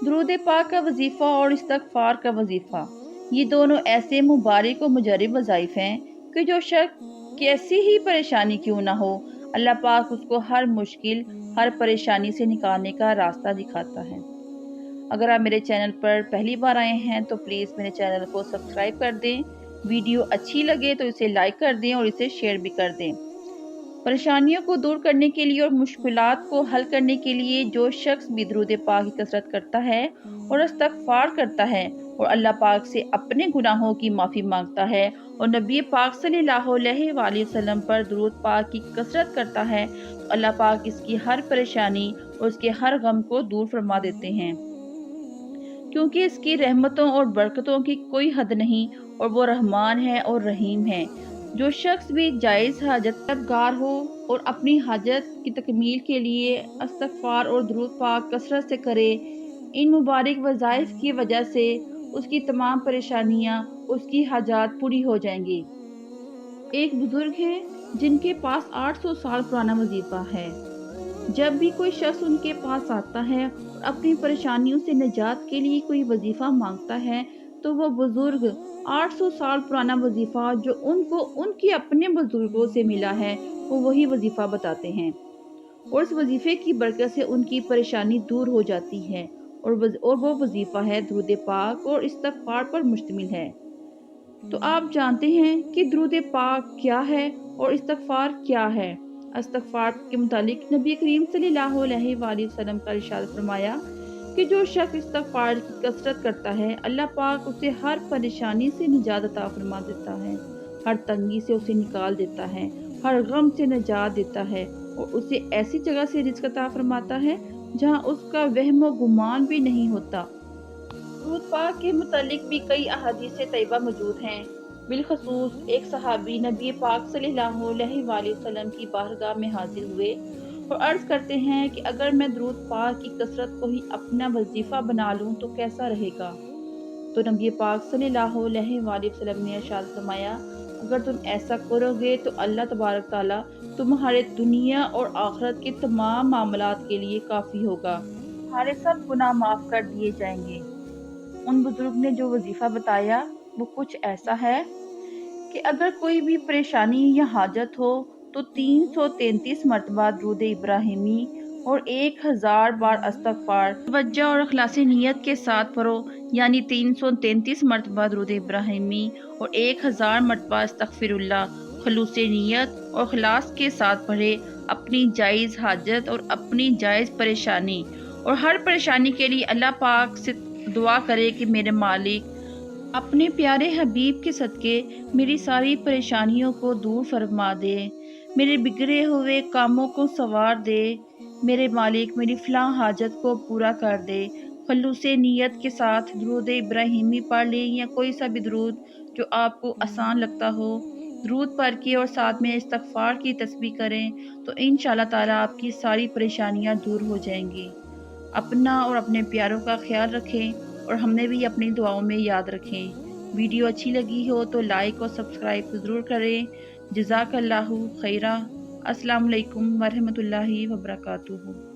درود پاک کا وظیفہ اور استغفار کا وظیفہ، یہ دونوں ایسے مبارک و مجرب وظائف ہیں کہ جو شخص کیسی ہی پریشانی کیوں نہ ہو، اللہ پاک اس کو ہر مشکل، ہر پریشانی سے نکالنے کا راستہ دکھاتا ہے۔ اگر آپ میرے چینل پر پہلی بار آئے ہیں تو پلیز میرے چینل کو سبسکرائب کر دیں، ویڈیو اچھی لگے تو اسے لائک کر دیں اور اسے شیئر بھی کر دیں۔ پریشانیوں کو دور کرنے کے لیے اور مشکلات کو حل کرنے کے لیے جو شخص بھی درود پاک کی کثرت کرتا ہے اور استغفار کرتا ہے اور اللہ پاک سے اپنے گناہوں کی معافی مانگتا ہے اور نبی پاک صلی اللہ علیہ وآلہ وسلم پر درود پاک کی کثرت کرتا ہے تو اللہ پاک اس کی ہر پریشانی اور اس کے ہر غم کو دور فرما دیتے ہیں، کیونکہ اس کی رحمتوں اور برکتوں کی کوئی حد نہیں اور وہ رحمان ہے اور رحیم ہے۔ جو شخص بھی جائز حاجت طلبگار ہو اور اپنی حاجت کی تکمیل کے لیے استغفار اور درود پاک کثرت سے کرے، ان مبارک وظائف کی وجہ سے اس کی تمام پریشانیاں، اس کی حاجات پوری ہو جائیں گی۔ ایک بزرگ ہیں جن کے پاس 800 سال پرانا وظیفہ ہے۔ جب بھی کوئی شخص ان کے پاس آتا ہے اور اپنی پریشانیوں سے نجات کے لیے کوئی وظیفہ مانگتا ہے تو وہ بزرگ 800 سال پرانا وظیفہ جو ان کو ان کے اپنے بزرگوں سے ملا ہے وہ وہی وظیفہ بتاتے ہیں، اور اس وظیفے کی برکت سے ان کی پریشانی دور ہو جاتی ہے، اور وہ وظیفہ ہے درود پاک اور استغفار پر مشتمل ہے۔ تو آپ جانتے ہیں کہ درود پاک کیا ہے اور استغفار کیا ہے۔ استغفار کے متعلق نبی کریم صلی اللہ علیہ وآلہ وسلم کا ارشاد فرمایا کہ جو شخص استغفار کی کثرت کرتا ہے اللہ پاک اسے ہر پریشانی سے نجات عطا فرما دیتا ہے، ہر تنگی سے اسے نکال دیتا ہے، ہر غم سے نجات دیتا ہے اور اسے ایسی جگہ سے رزق عطا فرماتا ہے جہاں اس کا وہم و گمان بھی نہیں ہوتا۔ درود پاک کے متعلق بھی کئی احادیث طیبہ موجود ہیں۔ بالخصوص ایک صحابی نبی پاک صلی اللہ علیہ وآلہ وسلم کی بارگاہ میں حاضر ہوئے اور عرض کرتے ہیں کہ اگر میں درود پاک کی کثرت کو ہی اپنا وظیفہ بنا لوں تو کیسا رہے گا؟ تو نبی پاک صلی اللہ علیہ وآلہ وسلم نے ارشاد فرمایا، اگر تم ایسا کرو گے تو اللہ تبارک تعالیٰ تمہارے دنیا اور آخرت کے تمام معاملات کے لیے کافی ہوگا، تمہارے سب گناہ معاف کر دیے جائیں گے۔ ان بزرگ نے جو وظیفہ بتایا وہ کچھ ایسا ہے کہ اگر کوئی بھی پریشانی یا حاجت ہو تو 333 مرتبہ درود ابراہیمی اور 1000 بار استغفار توجہ اور اخلاص نیت کے ساتھ پڑھو، یعنی 333 مرتبہ درود ابراہیمی اور 1000 مرتبہ استغفر اللہ خلوص نیت اور اخلاص کے ساتھ پڑھے، اپنی جائز حاجت اور اپنی جائز پریشانی اور ہر پریشانی کے لیے اللہ پاک سے دعا کرے کہ میرے مالک اپنے پیارے حبیب کے صدقے میری ساری پریشانیوں کو دور فرما دے، میرے بگڑے ہوئے کاموں کو سنوار دے، میرے مالک میری فلاں حاجت کو پورا کر دے۔ خلوص نیت کے ساتھ درود ابراہیمی پڑھ لیں یا کوئی سا بھی درود جو آپ کو آسان لگتا ہو، درود پڑھ کے اور ساتھ میں استغفار کی تسبیح کریں تو انشاءاللہ تعالیٰ آپ کی ساری پریشانیاں دور ہو جائیں گی۔ اپنا اور اپنے پیاروں کا خیال رکھیں اور ہمیں بھی اپنی دعاؤں میں یاد رکھیں۔ ویڈیو اچھی لگی ہو تو لائک اور سبسکرائب ضرور کریں۔ جزاک اللہ خیرہ۔ السلام علیکم ورحمۃ اللہ وبرکاتہ۔